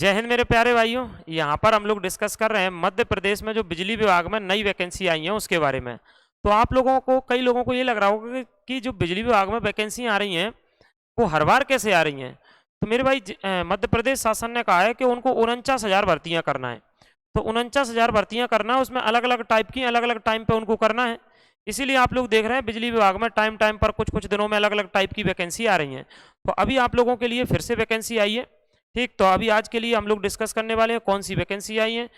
जय हिंद मेरे प्यारे भाइयों। यहाँ पर हम लोग डिस्कस कर रहे हैं मध्य प्रदेश में जो बिजली विभाग में नई वैकेंसी आई है उसके बारे में। तो आप लोगों को, कई लोगों को ये लग रहा होगा कि जो बिजली विभाग में वैकेंसी आ रही हैं वो हर बार कैसे आ रही हैं। तो मेरे भाई मध्य प्रदेश शासन ने कहा है कि उनको 49,000 भर्तियां करना है। तो 49,000 भर्तियां करना है, उसमें अलग अलग टाइप की अलग अलग टाइम पे उनको करना है। इसीलिए आप लोग देख रहे हैं बिजली विभाग में टाइम टाइम पर कुछ कुछ दिनों में अलग अलग टाइप की वैकेंसी आ रही हैं। तो अभी आप लोगों के लिए फिर से वैकेंसी आई है। ठीक, तो अभी आज के लिए हम लोग डिस्कस करने वाले हैं कौन सी वैकेंसी आई है।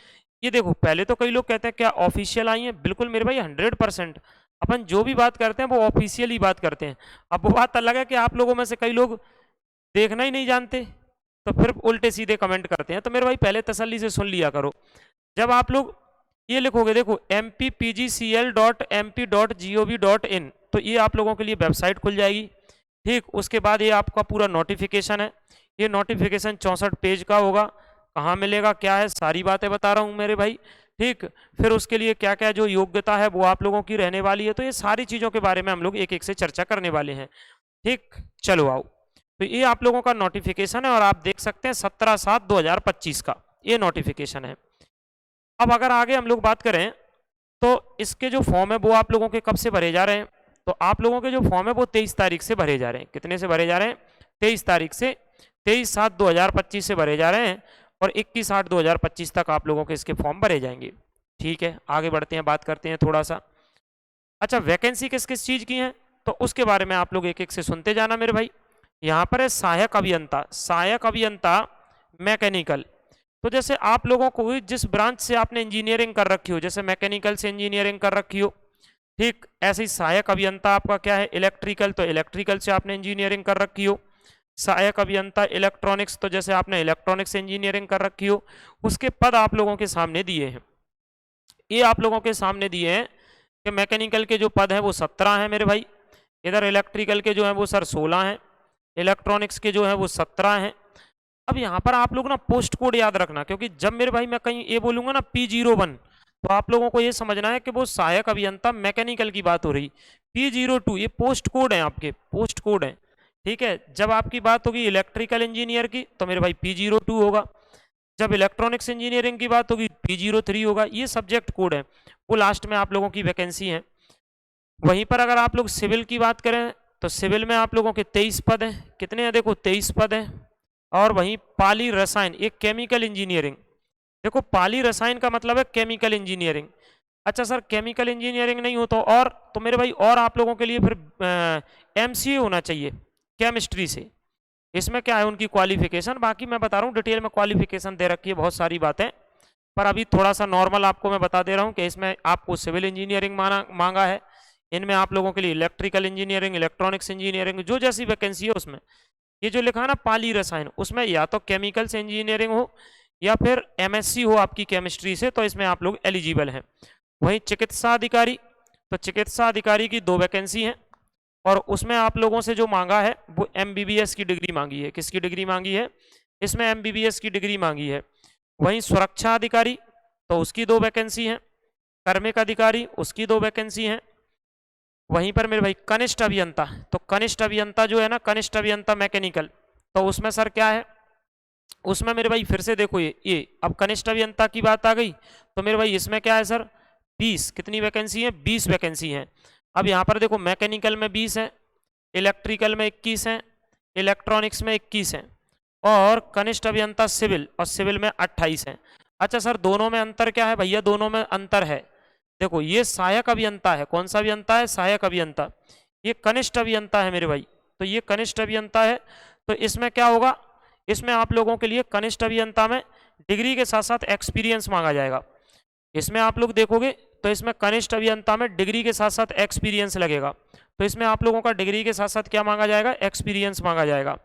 ये देखो, पहले तो कई लोग कहते हैं क्या ऑफिशियल आई है। बिल्कुल मेरे भाई 100% अपन जो भी बात करते हैं वो ऑफिशियल ही बात करते हैं। अब वो बात अलग है कि आप लोगों में से कई लोग देखना ही नहीं जानते तो फिर उल्टे सीधे कमेंट करते हैं। तो मेरे भाई पहले तसल्ली से सुन लिया करो। जब आप लोग ये लिखोगे, देखो mpgcl.mp.gov.in, तो ये आप लोगों के लिए वेबसाइट खुल जाएगी। ठीक, उसके बाद ये आपका पूरा नोटिफिकेशन है। ये नोटिफिकेशन 64 पेज का होगा। कहाँ मिलेगा, क्या है, सारी बातें बता रहा हूँ मेरे भाई। ठीक, फिर उसके लिए क्या क्या जो योग्यता है वो आप लोगों की रहने वाली है। तो ये सारी चीज़ों के बारे में हम लोग एक एक से चर्चा करने वाले हैं। ठीक, चलो आओ। तो ये आप लोगों का नोटिफिकेशन है और आप देख सकते हैं 17/7/2025 का ये नोटिफिकेशन है। अब अगर आगे हम लोग बात करें तो इसके जो फॉर्म है वो आप लोगों के कब से भरे जा रहे हैं। तो आप लोगों के जो फॉर्म है वो 23 तारीख से भरे जा रहे हैं। कितने से भरे जा रहे हैं? 23 तारीख से, 23/7/2025 से भरे जा रहे हैं और 21/8/2025 तक आप लोगों के इसके फॉर्म भरे जाएंगे। ठीक है, आगे बढ़ते हैं, बात करते हैं थोड़ा सा। अच्छा, वैकेंसी किस किस चीज़ की है तो उसके बारे में आप लोग एक एक से सुनते जाना मेरे भाई। यहाँ पर है सहायक अभियंता, सहायक अभियंता मैकेनिकल। तो जैसे आप लोगों को जिस ब्रांच से आपने इंजीनियरिंग कर रखी हो, जैसे मैकेनिकल से इंजीनियरिंग कर रखी हो, ठीक, ऐसे ही सहायक अभियंता आपका क्या है, इलेक्ट्रिकल, तो इलेक्ट्रिकल से आपने इंजीनियरिंग कर रखी हो। सहायक अभियंता इलेक्ट्रॉनिक्स, तो जैसे आपने इलेक्ट्रॉनिक्स से इंजीनियरिंग कर रखी हो। उसके पद आप लोगों के सामने दिए हैं, ये आप लोगों के सामने दिए हैं कि मैकेनिकल के जो पद हैं वो 17 हैं मेरे भाई। इधर इलेक्ट्रिकल के जो हैं वो सर 16 हैं, इलेक्ट्रॉनिक्स के जो हैं वो 17 हैं। अब यहाँ पर आप लोग ना पोस्ट कोड याद रखना, क्योंकि जब मेरे भाई मैं कहीं ये बोलूँगा ना P01, तो आप लोगों को ये समझना है कि वो सहायक अभियंता मैकेनिकल की बात हो रही। P02 ये पोस्ट कोड है, आपके पोस्ट कोड है। ठीक है, जब आपकी बात होगी इलेक्ट्रिकल इंजीनियर की तो मेरे भाई P02 होगा। जब इलेक्ट्रॉनिक्स इंजीनियरिंग की बात होगी P03 होगा। ये सब्जेक्ट कोड है, वो लास्ट में आप लोगों की वैकेंसी है। वहीं पर अगर आप लोग सिविल की बात करें तो सिविल में आप लोगों के 23 पद हैं। कितने हैं? देखो 23 पद हैं। और वहीं पाली रसायन, एक केमिकल इंजीनियरिंग, देखो पाली रसायन का मतलब है केमिकल इंजीनियरिंग। अच्छा सर, केमिकल इंजीनियरिंग नहीं हो तो मेरे भाई और आप लोगों के लिए फिर MCA होना चाहिए केमिस्ट्री से। इसमें क्या है उनकी क्वालिफिकेशन, बाकी मैं बता रहा हूँ डिटेल में, क्वालिफिकेशन दे रखी है बहुत सारी बातें, पर अभी थोड़ा सा नॉर्मल आपको मैं बता दे रहा हूँ कि इसमें आपको सिविल इंजीनियरिंग मांगा है। इनमें आप लोगों के लिए इलेक्ट्रिकल इंजीनियरिंग, इलेक्ट्रॉनिक्स इंजीनियरिंग, जो जैसी वैकेंसी है उसमें ये जो लिखा है ना पाली रसायन, उसमें या तो केमिकल से इंजीनियरिंग हो या फिर MSc हो आपकी केमिस्ट्री से, तो इसमें आप लोग एलिजिबल हैं। वहीं चिकित्सा अधिकारी, तो चिकित्सा अधिकारी की 2 वैकेंसी हैं और उसमें आप लोगों से जो मांगा है वो MBBS की डिग्री मांगी है। किसकी डिग्री मांगी है? इसमें MBBS की डिग्री मांगी है। वहीं सुरक्षा अधिकारी, तो उसकी 2 वैकेंसी हैं। कार्मिक अधिकारी, उसकी 2 वैकेंसी हैं। वहीं पर मेरे भाई कनिष्ठ अभियंता, तो कनिष्ठ अभियंता जो है ना, कनिष्ठ अभियंता मैकेनिकल, तो उसमें सर क्या है, उसमें मेरे भाई फिर से देखो ये अब कनिष्ठ अभियंता की बात आ गई तो मेरे भाई इसमें क्या है सर, 20, कितनी वैकेंसी है? 20 वैकेंसी है। अब यहाँ पर देखो मैकेनिकल में 20 है, इलेक्ट्रिकल में 21 है, इलेक्ट्रॉनिक्स में 21 है और कनिष्ठ अभियंता सिविल, और सिविल में 28 है। अच्छा सर, दोनों में अंतर क्या है? भैया दोनों में अंतर है। देखो ये सहायक अभियंता है, कौन सा अभियंता है? सहायक अभियंता। ये कनिष्ठ अभियंता है मेरे भाई, तो ये कनिष्ठ अभियंता है। तो इसमें क्या होगा, इसमें आप लोगों के लिए कनिष्ठ अभियंता में डिग्री के साथ साथ एक्सपीरियंस मांगा जाएगा। इसमें आप लोग देखोगे तो इसमें कनिष्ठ अभियंता में डिग्री के साथ साथ एक्सपीरियंस लगेगा। तो इसमें आप लोगों का डिग्री के साथ साथ क्या मांगा जाएगा? एक्सपीरियंस मांगा जाएगा।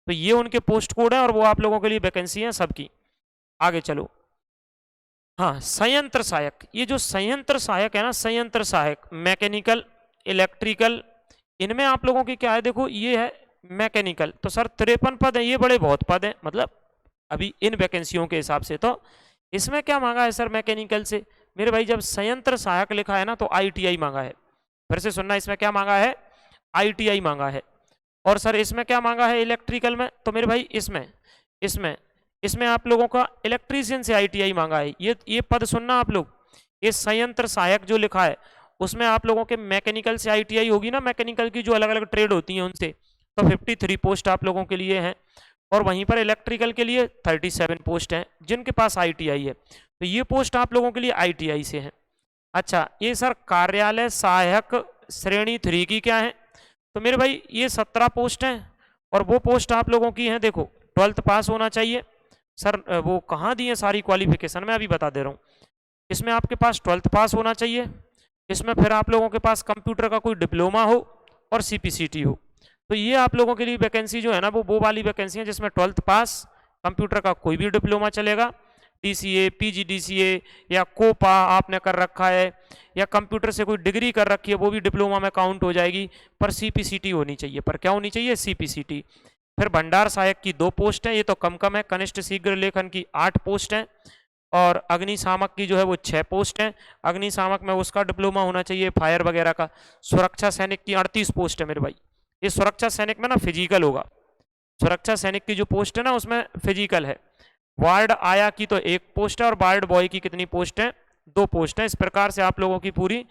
तो ये उनके पोस्ट कोड है और वो आप लोगों के लिए वैकेंसी है सबकी। आगे चलो। हाँ, संयंत्र सहायक, ये जो संयंत्र सहायक है ना, संयंत्र सहायक मैकेनिकल, इलेक्ट्रिकल, इनमें आप लोगों की क्या है, देखो ये है मैकेनिकल, तो सर 53 पद है। ये बड़े बहुत पद है, मतलब अभी इन वैकेंसियों के हिसाब से। तो इसमें क्या मांगा है सर मैकेनिकल से? मेरे भाई जब संयंत्र सहायक लिखा है ना तो ITI मांगा है। फिर से सुनना, इसमें क्या मांगा है? ITI मांगा है। और सर इसमें क्या मांगा है इलेक्ट्रिकल में? तो मेरे भाई इसमें इसमें आप लोगों का इलेक्ट्रीशियन से ITI मांगा है। ये पद सुनना आप लोग, ये संयंत्र सहायक जो लिखा है उसमें आप लोगों के मैकेनिकल से ITI होगी ना, मैकेनिकल की जो अलग अलग ट्रेड होती हैं उनसे, तो 53 पोस्ट आप लोगों के लिए हैं, और वहीं पर इलेक्ट्रिकल के लिए 37 पोस्ट हैं जिनके पास ITI है। तो ये पोस्ट आप लोगों के लिए ITI से है। अच्छा, ये सर कार्यालय सहायक श्रेणी 3 की क्या है? तो मेरे भाई ये 17 पोस्ट हैं, और वो पोस्ट आप लोगों की हैं, देखो 12th पास होना चाहिए। सर वो कहाँ दी है सारी क्वालिफिकेशन, मैं अभी बता दे रहा हूँ। इसमें आपके पास 12th पास होना चाहिए, इसमें फिर आप लोगों के पास कंप्यूटर का कोई डिप्लोमा हो और CPCT हो। तो ये आप लोगों के लिए वैकेंसी जो है ना वो वाली वैकेंसी है जिसमें 12th पास, कंप्यूटर का कोई भी डिप्लोमा चलेगा, DCA, PGDCA या कोपा आपने कर रखा है, या कंप्यूटर से कोई डिग्री कर रखी है वो भी डिप्लोमा में काउंट हो जाएगी, पर CPCT होनी चाहिए। पर क्या होनी चाहिए? CPCT। फिर भंडार सहायक की 2 पोस्ट हैं, ये तो कम है। कनिष्ठ शीघ्र लेखन की 8 पोस्ट हैं, और अग्निशामक की जो है वो 6 पोस्ट हैं। अग्निशामक में उसका डिप्लोमा होना चाहिए, फायर वगैरह का। सुरक्षा सैनिक की 38 पोस्ट है मेरे भाई। ये सुरक्षा सैनिक में ना फिजिकल होगा, सुरक्षा सैनिक की जो पोस्ट है ना उसमें फिजिकल है। वार्ड आया की तो 1 पोस्ट है, और वार्ड बॉय की कितनी पोस्ट है? 2 पोस्ट है। इस प्रकार से आप लोगों की पूरी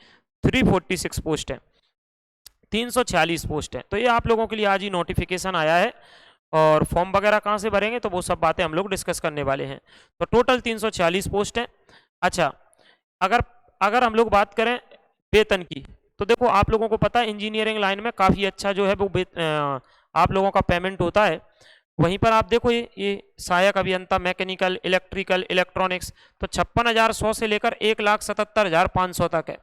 346 पोस्ट है, 346 पोस्ट है। तो ये आप लोगों के लिए आज ही नोटिफिकेशन आया है, और फॉर्म वगैरह कहाँ से भरेंगे तो वो सब बातें हम लोग डिस्कस करने वाले हैं। तो टोटल 346 पोस्ट हैं। अच्छा, अगर हम लोग बात करें वेतन की, तो देखो आप लोगों को पता है इंजीनियरिंग लाइन में काफ़ी अच्छा जो है वो आप लोगों का पेमेंट होता है। वहीं पर आप देखो ये सहायक अभियंता मैकेनिकल, इलेक्ट्रिकल, इलेक्ट्रॉनिक्स, तो 56,100 से लेकर 1,77,500 तक है।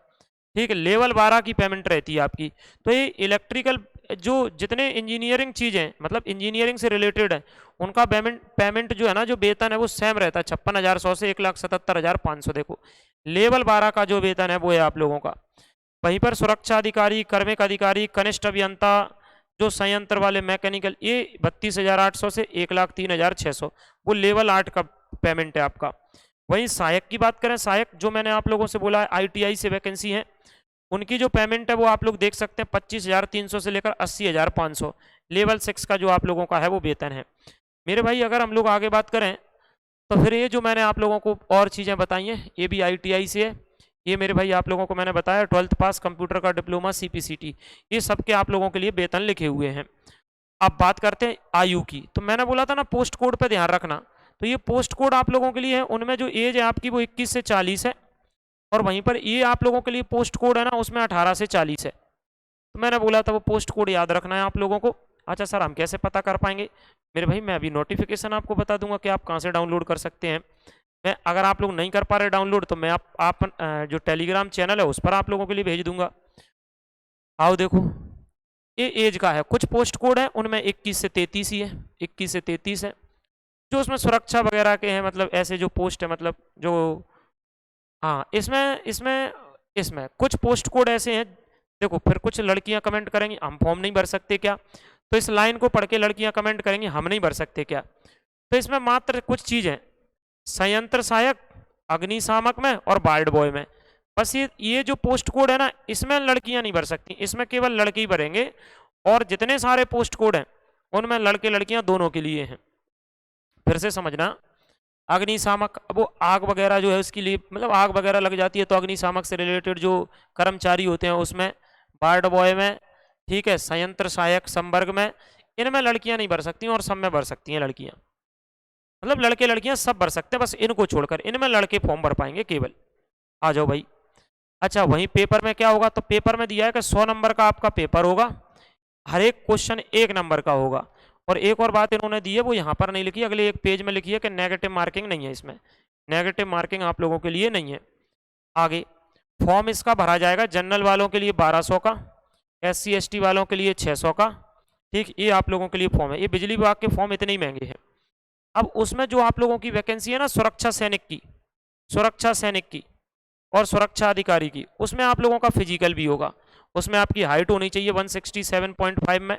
ठीक है, लेवल 12 की पेमेंट रहती है आपकी। तो ये इलेक्ट्रिकल जो जितने इंजीनियरिंग चीज़ें मतलब इंजीनियरिंग से रिलेटेड है उनका पेमेंट जो है ना, जो वेतन है वो सेम रहता है, 56,100 से 1,77,500। देखो लेवल 12 का जो वेतन है वो है आप लोगों का। वहीं पर सुरक्षा अधिकारी, कार्मिक अधिकारी, कनिष्ठ अभियंता, जो संयंत्र वाले मैकेनिकल, ये 32,800 से 1,03,600, वो लेवल 8 का पेमेंट है आपका। वहीं सहायक की बात करें, सहायक जो मैंने आप लोगों से बोला है ITI से वैकेंसी है, उनकी जो पेमेंट है वो आप लोग देख सकते हैं 25,300 से लेकर 80,500, लेवल 6 का जो आप लोगों का है वो वेतन है मेरे भाई। अगर हम लोग आगे बात करें तो फिर ये जो मैंने आप लोगों को और चीज़ें बताई हैं ये भी ITI से है। ये मेरे भाई आप लोगों को मैंने बताया 12th पास, कंप्यूटर का डिप्लोमा, CPCT, ये सब के आप लोगों के लिए वेतन लिखे हुए हैं। अब बात करते हैं आयु की, तो मैंने बोला था ना पोस्ट कोड पे ध्यान रखना, तो ये पोस्ट कोड आप लोगों के लिए है, उनमें जो एज है आपकी वो 21 से 40 है, और वहीं पर ये आप लोगों के लिए पोस्ट कोड है ना उसमें 18 से 40 है। तो मैंने बोला था वो पोस्ट कोड याद रखना है आप लोगों को। अच्छा सर हम कैसे पता कर पाएंगे? मेरे भाई मैं अभी नोटिफिकेशन आपको बता दूंगा कि आप कहाँ से डाउनलोड कर सकते हैं। मैं अगर आप लोग नहीं कर पा रहे डाउनलोड तो मैं आप जो टेलीग्राम चैनल है उस पर आप लोगों के लिए भेज दूंगा। आओ देखो ये एज का है, कुछ पोस्ट कोड है उनमें 21 से 33 ही है, 21 से 33 है। जो उसमें सुरक्षा वगैरह के हैं मतलब ऐसे जो पोस्ट है मतलब जो हाँ इसमें इसमें इसमें कुछ पोस्ट कोड ऐसे हैं। देखो फिर कुछ लड़कियां कमेंट करेंगी हम फॉर्म नहीं भर सकते क्या, तो इस लाइन को पढ़ के लड़कियां कमेंट करेंगी हम नहीं भर सकते क्या। तो इसमें मात्र कुछ चीज़ है, संयंत्र सहायक, अग्निशामक में और वार्ड बॉय में, बस ये जो पोस्ट कोड है ना इसमें लड़कियां नहीं भर सकती, इसमें केवल लड़के ही भरेंगे। और जितने सारे पोस्ट कोड हैं उनमें लड़के लड़कियां दोनों के लिए हैं। फिर से समझना, अग्निशामक वो आग वगैरह जो है उसके लिए मतलब आग वगैरह लग जाती है तो अग्निशामक से रिलेटेड जो कर्मचारी होते हैं उसमें, वार्ड बॉय में, ठीक है, संयंत्र सहायक संवर्ग में, इनमें लड़कियां नहीं भर सकती और सब में भर सकती हैं लड़कियां, मतलब लड़के लड़कियां सब भर सकते हैं, बस इनको छोड़कर इनमें लड़के फॉर्म भर पाएंगे केवल। आ जाओ भाई। अच्छा वहीं पेपर में क्या होगा, तो पेपर में दिया है कि 100 नंबर का आपका पेपर होगा, हर एक क्वेश्चन 1 नंबर का होगा। और एक और बात इन्होंने दी है वो यहाँ पर नहीं लिखी, अगले एक पेज में लिखी है कि नेगेटिव मार्किंग नहीं है, इसमें नेगेटिव मार्किंग आप लोगों के लिए नहीं है। आगे फॉर्म इसका भरा जाएगा जनरल वालों के लिए 1200 का, SC ST वालों के लिए 600 का, ठीक, ये आप लोगों के लिए फॉर्म है। ये बिजली विभाग के फॉर्म इतने ही महंगे हैं। अब उसमें जो आप लोगों की वैकेंसी है ना सुरक्षा सैनिक की, सुरक्षा सैनिक की और सुरक्षा अधिकारी की, उसमें आप लोगों का फिजिकल भी होगा। उसमें आपकी हाइट होनी चाहिए 167.5 में,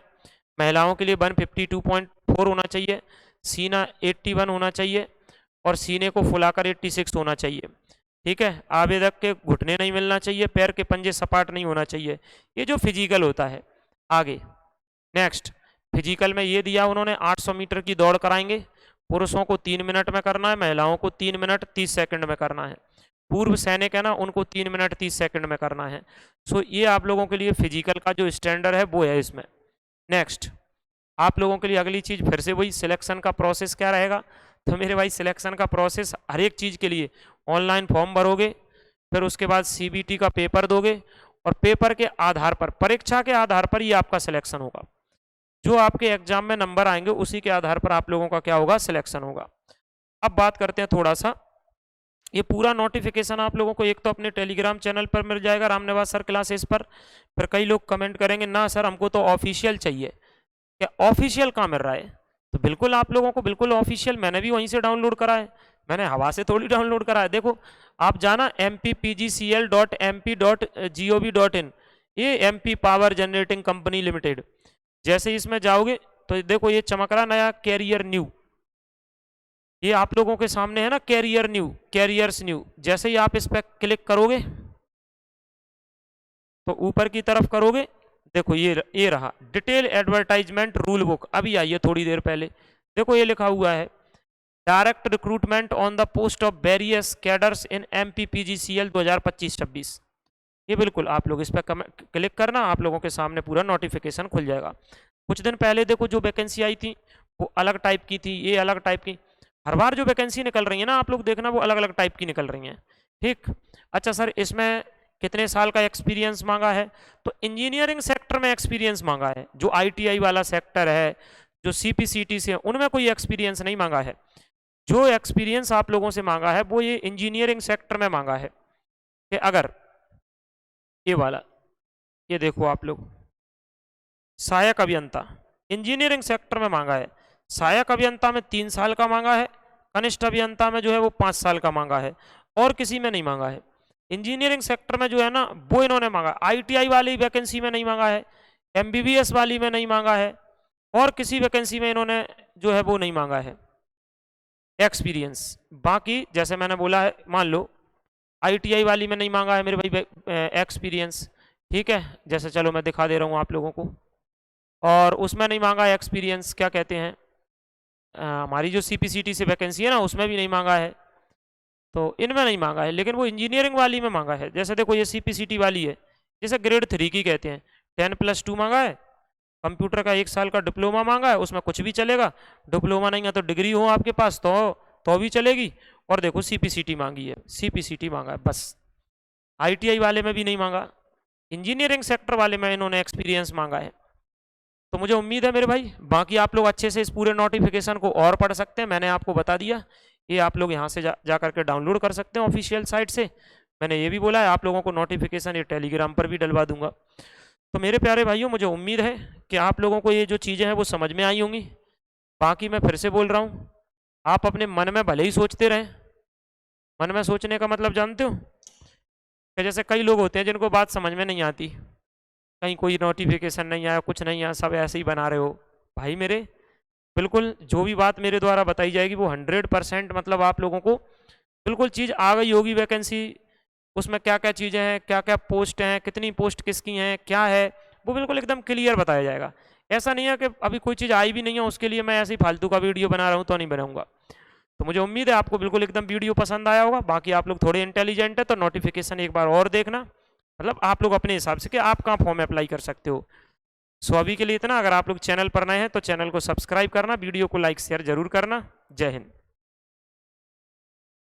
महिलाओं के लिए 152.4 होना चाहिए, सीना 81 होना चाहिए और सीने को फुलाकर 86 होना चाहिए, ठीक है। आवेदक के घुटने नहीं मिलना चाहिए, पैर के पंजे सपाट नहीं होना चाहिए, ये जो फिजिकल होता है। आगे नेक्स्ट फिजिकल में ये दिया उन्होंने 800 मीटर की दौड़ कराएंगे, पुरुषों को 3 मिनट में करना है, महिलाओं को 3 मिनट 30 सेकंड में करना है। पूर्व सैनिक है ना, उनको 3 मिनट 30 सेकंड में करना है। सो ये आप लोगों के लिए फिजिकल का जो स्टैंडर्ड है वो है इसमें। नेक्स्ट आप लोगों के लिए अगली चीज़ फिर से वही सिलेक्शन का प्रोसेस क्या रहेगा। तो मेरे भाई सिलेक्शन का प्रोसेस हर एक चीज़ के लिए ऑनलाइन फॉर्म भरोगे, फिर उसके बाद CBT का पेपर दोगे और पेपर के आधार पर, परीक्षा के आधार पर ही आपका सिलेक्शन होगा। जो आपके एग्जाम में नंबर आएंगे उसी के आधार पर आप लोगों का क्या होगा, सिलेक्शन होगा। अब बात करते हैं थोड़ा सा, ये पूरा नोटिफिकेशन आप लोगों को एक तो अपने टेलीग्राम चैनल पर मिल जाएगा रामनिवास सर क्लासेस पर। फिर कई लोग कमेंट करेंगे ना सर हमको तो ऑफिशियल चाहिए, क्या ऑफिशियल कहाँ मिल रहा है? तो बिल्कुल आप लोगों को बिल्कुल ऑफिशियल, मैंने भी वहीं से डाउनलोड करा है, मैंने हवा से थोड़ी डाउनलोड करा है। देखो आप जाना mpgcl.mp.gov.in, ये MP power generating company limited, जैसे इसमें जाओगे तो देखो ये चमक रहा नया कैरियर न्यू, ये आप लोगों के सामने है ना कैरियर न्यू, कैरियर्स न्यू। जैसे ही आप इस पर क्लिक करोगे तो ऊपर की तरफ करोगे, देखो ये रहा डिटेल एडवर्टाइजमेंट रूल बुक, अभी आई है थोड़ी देर पहले। देखो ये लिखा हुआ है direct recruitment on the post of various cadres in MPPGCL 2025-26। ये बिल्कुल आप लोग इस पर क्लिक करना, आप लोगों के सामने पूरा नोटिफिकेशन खुल जाएगा। कुछ दिन पहले देखो जो वैकेंसी आई थी वो अलग टाइप की थी, ये अलग टाइप की, हर बार जो वैकेंसी निकल रही है ना आप लोग देखना वो अलग अलग टाइप की निकल रही हैं। ठीक, अच्छा सर इसमें कितने साल का एक्सपीरियंस मांगा है? तो इंजीनियरिंग सेक्टर में एक्सपीरियंस मांगा है, जो ITI वाला सेक्टर है, जो CPCT से उनमें कोई एक्सपीरियंस नहीं मांगा है। जो एक्सपीरियंस आप लोगों से मांगा है वो ये इंजीनियरिंग सेक्टर में मांगा है कि अगर ये वाला, ये देखो आप लोग सहायक अभियंता इंजीनियरिंग सेक्टर में मांगा है, सहायक अभियंता में 3 साल का मांगा है, कनिष्ठ अभियंता में जो है वो 5 साल का मांगा है, और किसी में नहीं मांगा है। इंजीनियरिंग सेक्टर में जो है ना वो इन्होंने मांगा, ITI वाली वैकेंसी में नहीं मांगा है, MBBS वाली में नहीं मांगा है, और किसी वैकेंसी में इन्होंने जो है वो नहीं मांगा है एक्सपीरियंस। बाकी जैसे मैंने बोला है, मान लो ITI वाली में नहीं मांगा है मेरे भाई एक्सपीरियंस, ठीक है, जैसे चलो मैं दिखा दे रहा हूँ आप लोगों को, और उसमें नहीं मांगा है एक्सपीरियंस, क्या कहते हैं हमारी जो CPCT से वैकेंसी है ना उसमें भी नहीं मांगा है, तो इनमें नहीं मांगा है, लेकिन वो इंजीनियरिंग वाली में मांगा है। जैसे देखो ये CPCT वाली है, जैसे ग्रेड 3 की कहते हैं, 10+2 मांगा है, कंप्यूटर का 1 साल का डिप्लोमा मांगा है, उसमें कुछ भी चलेगा, डिप्लोमा नहीं है तो डिग्री हो आपके पास तो भी चलेगी, और देखो CPCT मांगी है, CPCT मांगा है बस। ITI वाले में भी नहीं मांगा, इंजीनियरिंग सेक्टर वाले में इन्होंने एक्सपीरियंस मांगा है। तो मुझे उम्मीद है मेरे भाई बाकी आप लोग अच्छे से इस पूरे नोटिफिकेशन को और पढ़ सकते हैं, मैंने आपको बता दिया, ये आप लोग यहाँ से जा करके डाउनलोड कर सकते हैं ऑफिशियल साइट से। मैंने ये भी बोला है आप लोगों को नोटिफिकेशन ये टेलीग्राम पर भी डलवा दूंगा। तो मेरे प्यारे भाइयों मुझे उम्मीद है कि आप लोगों को ये जो चीज़ें हैं वो समझ में आई होंगी। बाकी मैं फिर से बोल रहा हूँ, आप अपने मन में भले ही सोचते रहें, मन में सोचने का मतलब जानते हो कि जैसे कई लोग होते हैं जिनको बात समझ में नहीं आती, कहीं कोई नोटिफिकेशन नहीं आया, कुछ नहीं आया, सब ऐसे ही बना रहे हो। भाई मेरे बिल्कुल जो भी बात मेरे द्वारा बताई जाएगी वो 100% मतलब आप लोगों को बिल्कुल चीज़ आ गई होगी, वैकेंसी उसमें क्या क्या चीज़ें हैं, क्या क्या पोस्ट हैं, कितनी पोस्ट किसकी हैं, क्या है, वो बिल्कुल एकदम क्लियर बताया जाएगा। ऐसा नहीं है कि अभी कोई चीज़ आई भी नहीं है उसके लिए मैं ऐसे ही फालतू का वीडियो बना रहा हूँ तो नहीं बनाऊंगा। तो मुझे उम्मीद है आपको बिल्कुल एकदम वीडियो पसंद आया होगा। बाकी आप लोग थोड़े इंटेलिजेंट है तो नोटिफिकेशन एक बार और देखना, मतलब आप लोग अपने हिसाब से कि आप कहाँ फॉर्म अप्लाई कर सकते हो। सो अभी के लिए इतना, अगर आप लोग चैनल पर नए हैं तो चैनल को सब्सक्राइब करना, वीडियो को लाइक शेयर जरूर करना। जय हिंद।